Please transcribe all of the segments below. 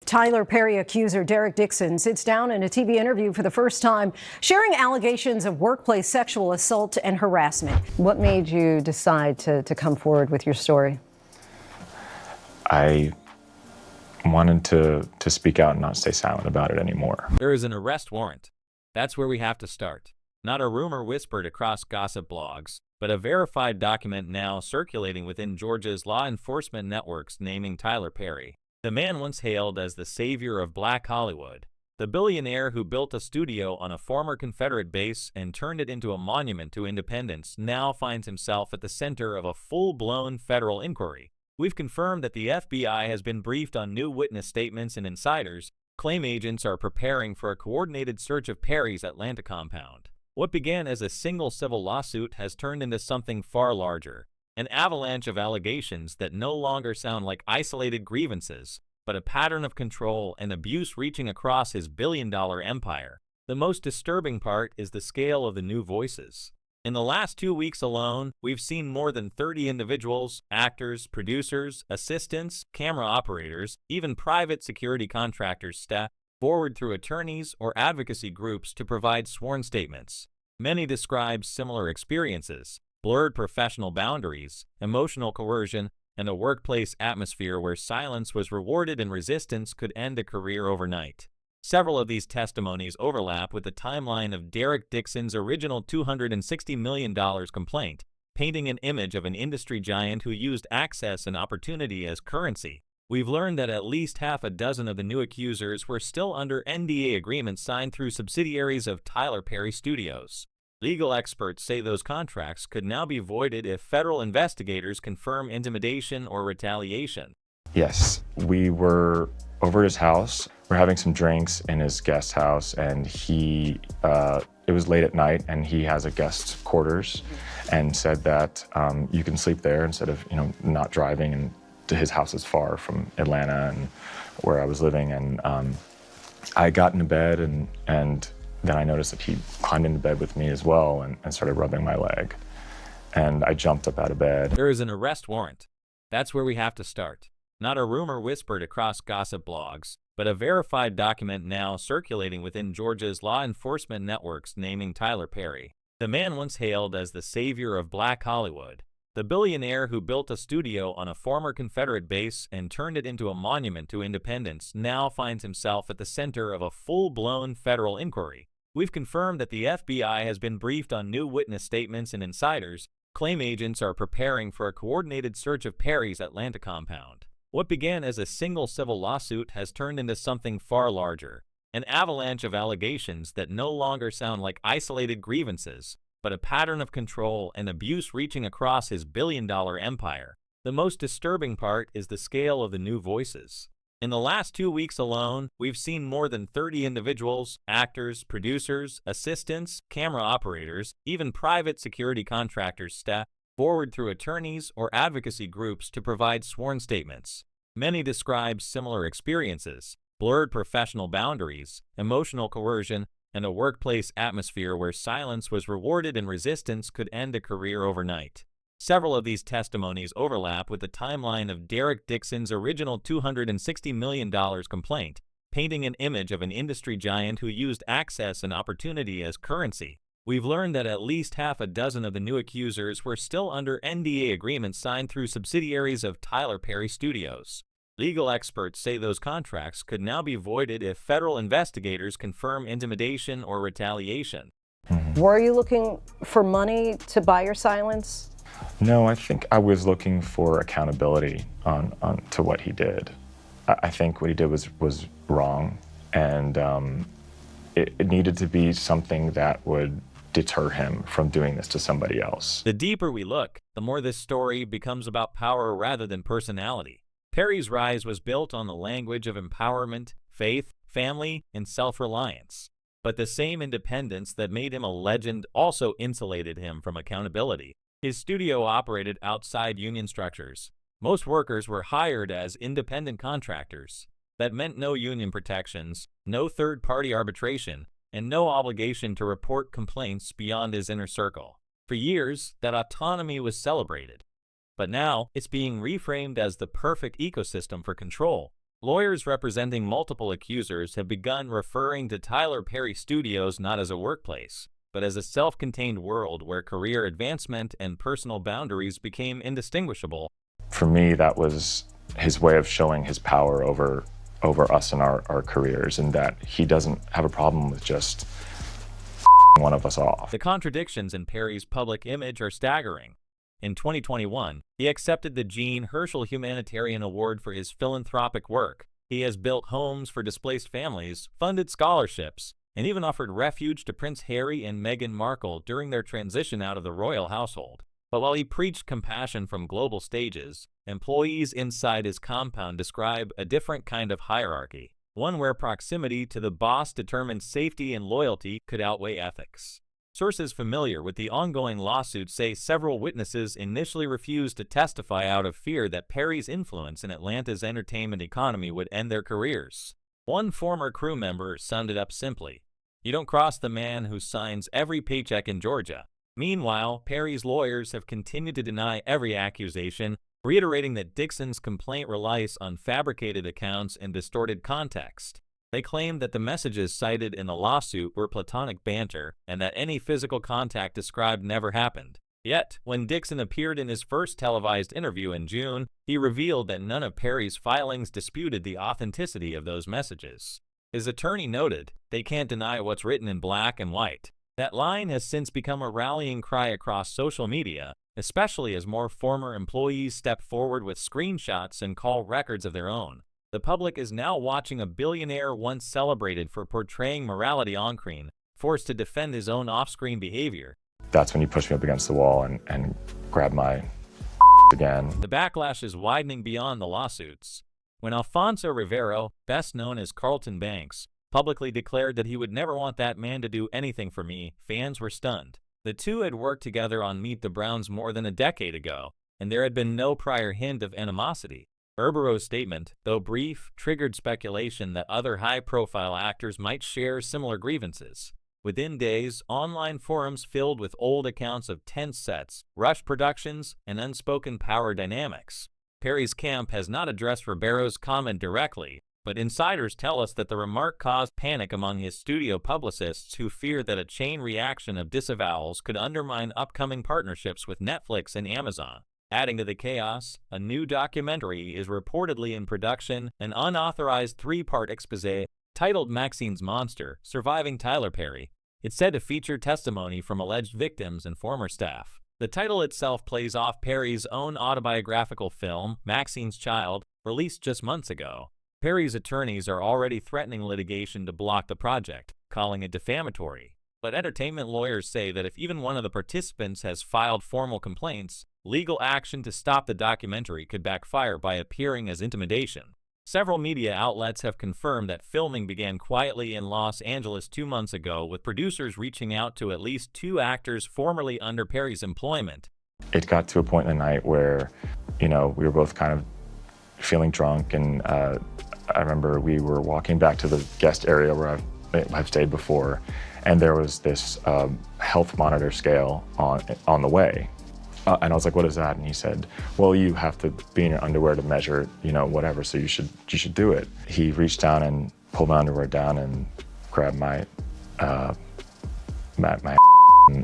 Tyler Perry accuser Derek Dixon sits down in a TV interview for the first time, sharing allegations of workplace sexual assault and harassment. What made you decide to come forward with your story? I wanted to speak out and not stay silent about it anymore. There is an arrest warrant. That's where we have to start. Not a rumor whispered across gossip blogs, but a verified document now circulating within Georgia's law enforcement networks naming Tyler Perry. The man once hailed as the savior of Black Hollywood, the billionaire who built a studio on a former Confederate base and turned it into a monument to independence, now finds himself at the center of a full-blown federal inquiry. We've confirmed that the FBI has been briefed on new witness statements and insiders claim agents are preparing for a coordinated search of Perry's Atlanta compound. What began as a single civil lawsuit has turned into something far larger. An avalanche of allegations that no longer sound like isolated grievances, but a pattern of control and abuse reaching across his billion-dollar empire. The most disturbing part is the scale of the new voices. In the last 2 weeks alone, we've seen more than 30 individuals, actors, producers, assistants, camera operators, even private security contractors step forward through attorneys or advocacy groups to provide sworn statements. Many describe similar experiences: blurred professional boundaries, emotional coercion, and a workplace atmosphere where silence was rewarded and resistance could end a career overnight. Several of these testimonies overlap with the timeline of Derek Dixon's original $260 million complaint, painting an image of an industry giant who used access and opportunity as currency. We've learned that at least half a dozen of the new accusers were still under NDA agreements signed through subsidiaries of Tyler Perry Studios. Legal experts say those contracts could now be voided if federal investigators confirm intimidation or retaliation. Yes, we were over at his house. We're having some drinks in his guest house, and it was late at night, and he has a guest quarters, and said that you can sleep there instead of not driving. And his house is far from Atlanta and where I was living. And I got into bed, and then I noticed that he climbed into bed with me as well and started rubbing my leg. And I jumped up out of bed. There is an arrest warrant. That's where we have to start. Not a rumor whispered across gossip blogs, but a verified document now circulating within Georgia's law enforcement networks naming Tyler Perry. The man once hailed as the savior of Black Hollywood, the billionaire who built a studio on a former Confederate base and turned it into a monument to independence, now finds himself at the center of a full-blown federal inquiry. We've confirmed that the FBI has been briefed on new witness statements and insiders claim agents are preparing for a coordinated search of Perry's Atlanta compound. What began as a single civil lawsuit has turned into something far larger. An avalanche of allegations that no longer sound like isolated grievances, but a pattern of control and abuse reaching across his billion-dollar empire. The most disturbing part is the scale of the new voices. In the last 2 weeks alone, we've seen more than 30 individuals, actors, producers, assistants, camera operators, even private security contractors step forward through attorneys or advocacy groups to provide sworn statements. Many describe similar experiences: blurred professional boundaries, emotional coercion, and a workplace atmosphere where silence was rewarded and resistance could end a career overnight. Several of these testimonies overlap with the timeline of Derek Dixon's original $260 million complaint, painting an image of an industry giant who used access and opportunity as currency. We've learned that at least half a dozen of the new accusers were still under NDA agreements signed through subsidiaries of Tyler Perry Studios. Legal experts say those contracts could now be voided if federal investigators confirm intimidation or retaliation. Were you looking for money to buy your silence? No, I think I was looking for accountability to what he did. I think what he did was wrong, and it needed to be something that would deter him from doing this to somebody else. The deeper we look, the more this story becomes about power rather than personality. Perry's rise was built on the language of empowerment, faith, family, and self-reliance. But the same independence that made him a legend also insulated him from accountability. His studio operated outside union structures. Most workers were hired as independent contractors. That meant no union protections, no third-party arbitration, and no obligation to report complaints beyond his inner circle. For years, that autonomy was celebrated. But now, it's being reframed as the perfect ecosystem for control. Lawyers representing multiple accusers have begun referring to Tyler Perry Studios not as a workplace, but as a self-contained world where career advancement and personal boundaries became indistinguishable. For me, that was his way of showing his power over us and our careers, and that he doesn't have a problem with just one of us off. The contradictions in Perry's public image are staggering. In 2021, he accepted the Jean Herschel Humanitarian Award for his philanthropic work. He has built homes for displaced families, funded scholarships, and even offered refuge to Prince Harry and Meghan Markle during their transition out of the royal household. But while he preached compassion from global stages, employees inside his compound describe a different kind of hierarchy, one where proximity to the boss determined safety and loyalty could outweigh ethics. Sources familiar with the ongoing lawsuit say several witnesses initially refused to testify out of fear that Perry's influence in Atlanta's entertainment economy would end their careers. One former crew member summed it up simply: "You don't cross the man who signs every paycheck in Georgia." Meanwhile, Perry's lawyers have continued to deny every accusation, reiterating that Dixon's complaint relies on fabricated accounts and distorted context. They claim that the messages cited in the lawsuit were platonic banter and that any physical contact described never happened. Yet, when Dixon appeared in his first televised interview in June, he revealed that none of Perry's filings disputed the authenticity of those messages. His attorney noted, "They can't deny what's written in black and white." That line has since become a rallying cry across social media, especially as more former employees step forward with screenshots and call records of their own. The public is now watching a billionaire once celebrated for portraying morality on-screen, forced to defend his own off-screen behavior. That's when he pushed me up against the wall and grabbed my again. The backlash is widening beyond the lawsuits. When Alfonso Rivero, best known as Carlton Banks, publicly declared that he would never want that man to do anything for me, fans were stunned. The two had worked together on Meet the Browns more than a decade ago, and there had been no prior hint of animosity. Urbero's statement, though brief, triggered speculation that other high-profile actors might share similar grievances. Within days, online forums filled with old accounts of tense sets, rushed productions, and unspoken power dynamics. Perry's camp has not addressed Ribeiro's comment directly, but insiders tell us that the remark caused panic among his studio publicists who fear that a chain reaction of disavowals could undermine upcoming partnerships with Netflix and Amazon. Adding to the chaos, a new documentary is reportedly in production, an unauthorized 3-part exposé titled Maxine's Monster: Surviving Tyler Perry. It's said to feature testimony from alleged victims and former staff. The title itself plays off Perry's own autobiographical film, Maxine's Child, released just months ago. Perry's attorneys are already threatening litigation to block the project, calling it defamatory. But entertainment lawyers say that if even one of the participants has filed formal complaints, legal action to stop the documentary could backfire by appearing as intimidation. Several media outlets have confirmed that filming began quietly in Los Angeles 2 months ago, with producers reaching out to at least 2 actors formerly under Perry's employment. It got to a point in the night where, we were both kind of feeling drunk, and I remember we were walking back to the guest area where I've stayed before, and there was this health monitor scale on the way. And I was like, "What is that?" And he said, "Well, you have to be in your underwear to measure, whatever, so you should do it." He reached down and pulled my underwear down and grabbed my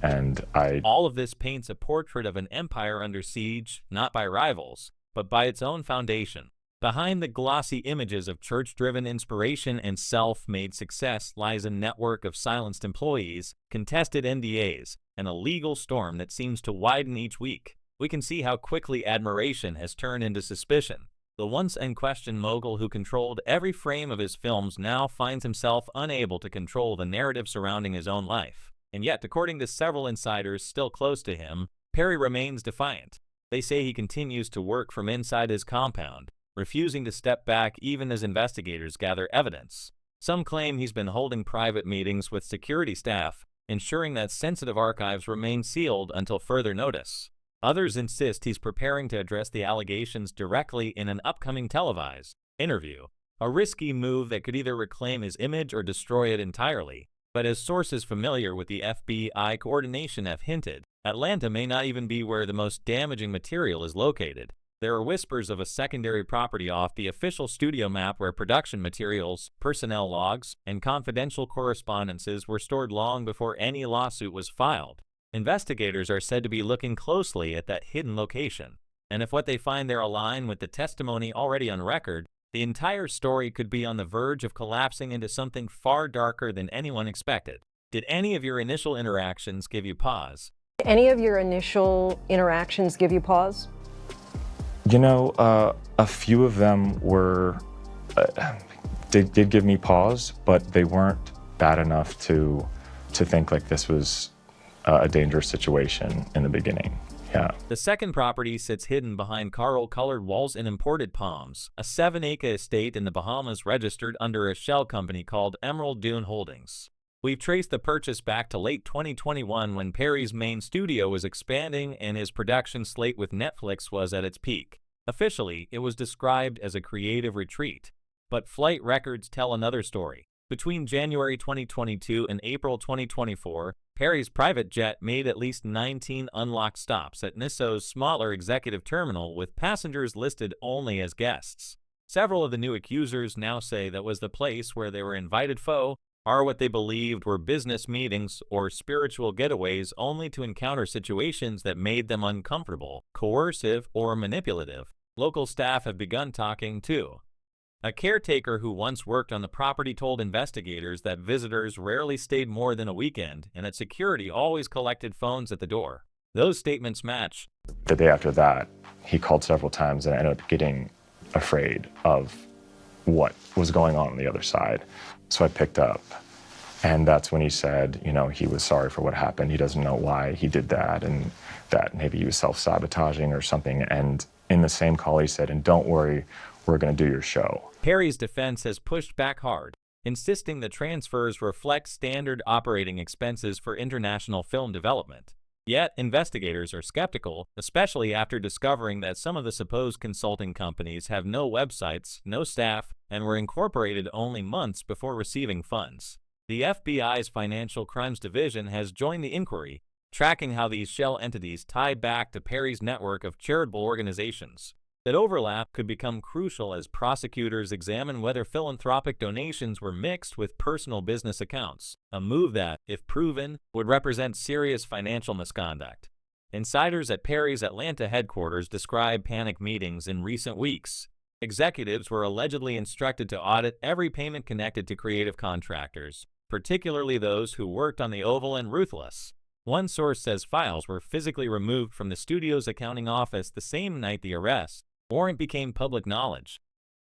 and I... All of this paints a portrait of an empire under siege, not by rivals, but by its own foundation. Behind the glossy images of church-driven inspiration and self-made success lies a network of silenced employees, contested NDAs, and a legal storm that seems to widen each week. We can see how quickly admiration has turned into suspicion. The once unquestioned mogul who controlled every frame of his films now finds himself unable to control the narrative surrounding his own life. And yet, according to several insiders still close to him, Perry remains defiant. They say he continues to work from inside his compound, refusing to step back even as investigators gather evidence. Some claim he's been holding private meetings with security staff, ensuring that sensitive archives remain sealed until further notice. Others insist he's preparing to address the allegations directly in an upcoming televised interview, a risky move that could either reclaim his image or destroy it entirely. But as sources familiar with the FBI coordination have hinted, Atlanta may not even be where the most damaging material is located. There are whispers of a secondary property off the official studio map where production materials, personnel logs, and confidential correspondences were stored long before any lawsuit was filed. Investigators are said to be looking closely at that hidden location, and if what they find there align with the testimony already on record, the entire story could be on the verge of collapsing into something far darker than anyone expected. Did any of your initial interactions give you pause? Any of your initial interactions give you pause? You know, a few of them were, did give me pause, but they weren't bad enough to think like this was a dangerous situation in the beginning. Yeah. The second property sits hidden behind coral-colored walls in Imported Palms, a 7-acre estate in the Bahamas registered under a shell company called Emerald Dune Holdings. We've traced the purchase back to late 2021 when Perry's main studio was expanding and his production slate with Netflix was at its peak. Officially, it was described as a creative retreat, but flight records tell another story. Between January 2022 and April 2024, Perry's private jet made at least 19 unlocked stops at Nisso's smaller executive terminal with passengers listed only as guests. Several of the new accusers now say that was the place where they were invited foe, are what they believed were business meetings or spiritual getaways only to encounter situations that made them uncomfortable, coercive, or manipulative. Local staff have begun talking too. A caretaker who once worked on the property told investigators that visitors rarely stayed more than a weekend and that security always collected phones at the door. Those statements match. The day after that, he called several times and I ended up getting afraid of what was going on the other side. So I picked up, and that's when he said, you know, he was sorry for what happened. He doesn't know why he did that, and that maybe he was self-sabotaging or something. And in the same call, he said, and don't worry, we're going to do your show. Perry's defense has pushed back hard, insisting the transfers reflect standard operating expenses for international film development. Yet, investigators are skeptical, especially after discovering that some of the supposed consulting companies have no websites, no staff, and were incorporated only months before receiving funds. The FBI's Financial Crimes Division has joined the inquiry, tracking how these shell entities tie back to Perry's network of charitable organizations. That overlap could become crucial as prosecutors examine whether philanthropic donations were mixed with personal business accounts, a move that, if proven, would represent serious financial misconduct. Insiders at Perry's Atlanta headquarters describe panic meetings in recent weeks. Executives were allegedly instructed to audit every payment connected to creative contractors, particularly those who worked on The Oval and Ruthless. One source says files were physically removed from the studio's accounting office the same night the arrest warrant became public knowledge.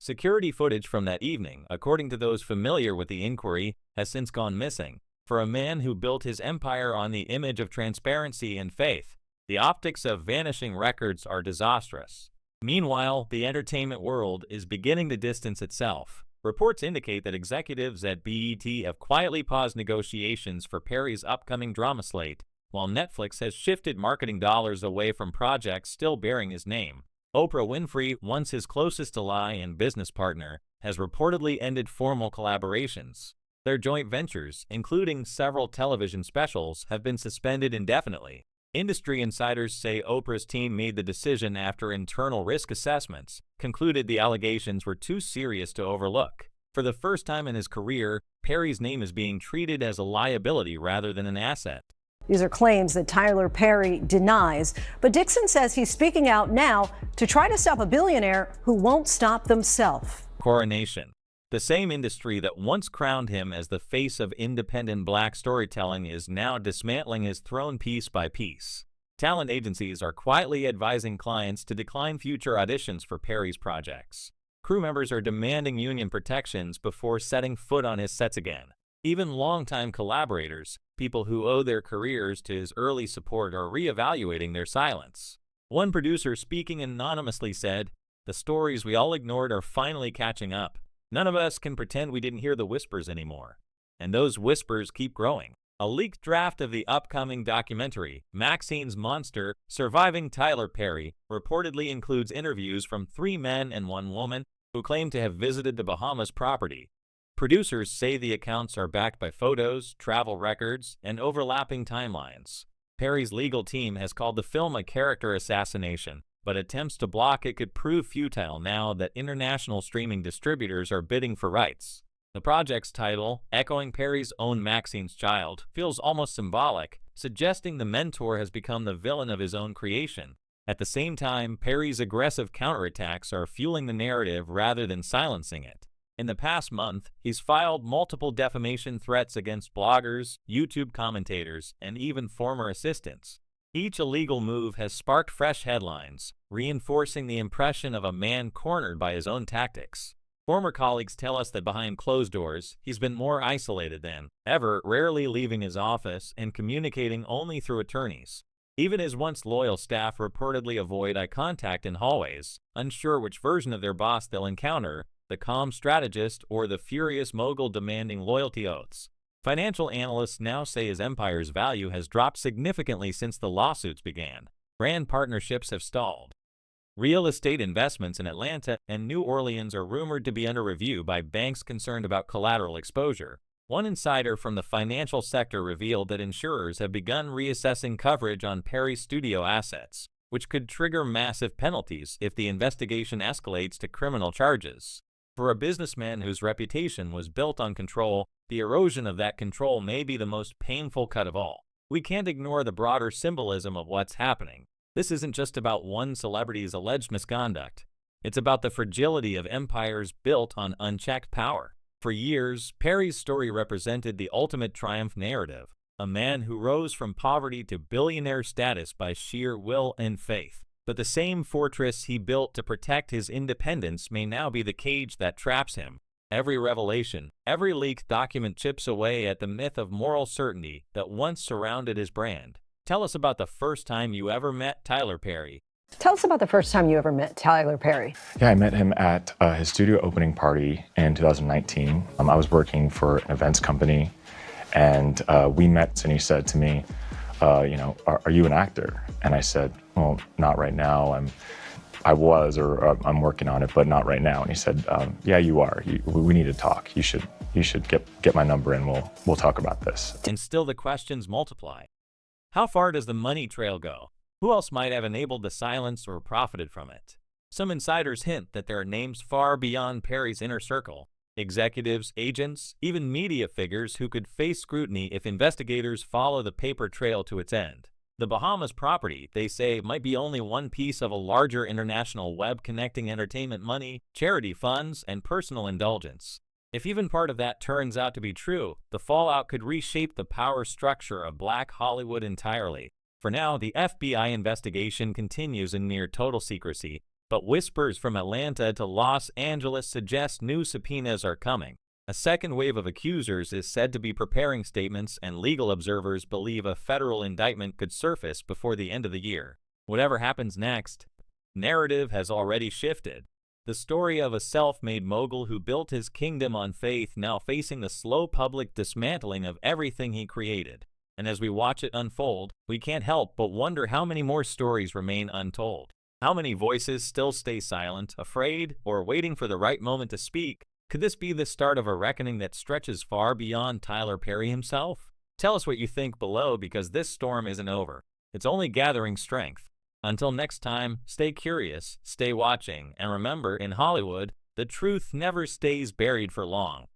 Security footage from that evening, according to those familiar with the inquiry, has since gone missing. For a man who built his empire on the image of transparency and faith, the optics of vanishing records are disastrous. Meanwhile, the entertainment world is beginning to distance itself. Reports indicate that executives at BET have quietly paused negotiations for Perry's upcoming drama slate, while Netflix has shifted marketing dollars away from projects still bearing his name. Oprah Winfrey, once his closest ally and business partner, has reportedly ended formal collaborations. Their joint ventures, including several television specials, have been suspended indefinitely. Industry insiders say Oprah's team made the decision after internal risk assessments concluded the allegations were too serious to overlook. For the first time in his career, Perry's name is being treated as a liability rather than an asset. These are claims that Tyler Perry denies, but Dixon says he's speaking out now to try to stop a billionaire who won't stop themselves. Coronation. The same industry that once crowned him as the face of independent black storytelling is now dismantling his throne piece by piece. Talent agencies are quietly advising clients to decline future auditions for Perry's projects. Crew members are demanding union protections before setting foot on his sets again. Even longtime collaborators, people who owe their careers to his early support, are reevaluating their silence. One producer speaking anonymously said, "The stories we all ignored are finally catching up. None of us can pretend we didn't hear the whispers anymore." And those whispers keep growing. A leaked draft of the upcoming documentary, Maxine's Monster, Surviving Tyler Perry, reportedly includes interviews from 3 men and 1 woman who claim to have visited the Bahamas property. Producers say the accounts are backed by photos, travel records, and overlapping timelines. Perry's legal team has called the film a character assassination, but attempts to block it could prove futile now that international streaming distributors are bidding for rights. The project's title, echoing Perry's own Maxine's Child, feels almost symbolic, suggesting the mentor has become the villain of his own creation. At the same time, Perry's aggressive counterattacks are fueling the narrative rather than silencing it. In the past month, he's filed multiple defamation threats against bloggers, YouTube commentators, and even former assistants. Each illegal move has sparked fresh headlines, reinforcing the impression of a man cornered by his own tactics. Former colleagues tell us that behind closed doors, he's been more isolated than ever, rarely leaving his office and communicating only through attorneys. Even his once loyal staff reportedly avoid eye contact in hallways, unsure which version of their boss they'll encounter, the calm strategist or the furious mogul demanding loyalty oaths. Financial analysts now say his empire's value has dropped significantly since the lawsuits began. Brand partnerships have stalled. Real estate investments in Atlanta and New Orleans are rumored to be under review by banks concerned about collateral exposure. One insider from the financial sector revealed that insurers have begun reassessing coverage on Perry's studio assets, which could trigger massive penalties if the investigation escalates to criminal charges. For a businessman whose reputation was built on control, the erosion of that control may be the most painful cut of all. We can't ignore the broader symbolism of what's happening. This isn't just about one celebrity's alleged misconduct. It's about the fragility of empires built on unchecked power. For years, Perry's story represented the ultimate triumph narrative, a man who rose from poverty to billionaire status by sheer will and faith. But the same fortress he built to protect his independence may now be the cage that traps him. Every revelation, every leaked document chips away at the myth of moral certainty that once surrounded his brand. Tell us about the first time you ever met Tyler Perry. Tell us about the first time you ever met Tyler Perry. Yeah, I met him at his studio opening party in 2019. I was working for an events company, and we met, and he said to me, are you an actor? And I said, well, not right now. I'm working on it, but not right now. And he said, yeah, you are. We need to talk. You should get my number and we'll talk about this. And still the questions multiply. How far does the money trail go? Who else might have enabled the silence or profited from it? Some insiders hint that there are names far beyond Perry's inner circle. Executives, agents, even media figures who could face scrutiny if investigators follow the paper trail to its end. The Bahamas property, they say, might be only one piece of a larger international web connecting entertainment money, charity funds, and personal indulgence. If even part of that turns out to be true, the fallout could reshape the power structure of Black Hollywood entirely. For now, the FBI investigation continues in near total secrecy, but whispers from Atlanta to Los Angeles suggest new subpoenas are coming. A second wave of accusers is said to be preparing statements, and legal observers believe a federal indictment could surface before the end of the year. Whatever happens next, narrative has already shifted. The story of a self-made mogul who built his kingdom on faith now facing the slow public dismantling of everything he created. And as we watch it unfold, we can't help but wonder how many more stories remain untold. How many voices still stay silent, afraid, or waiting for the right moment to speak? Could this be the start of a reckoning that stretches far beyond Tyler Perry himself? Tell us what you think below, because this storm isn't over. It's only gathering strength. Until next time, stay curious, stay watching, and remember, in Hollywood, the truth never stays buried for long.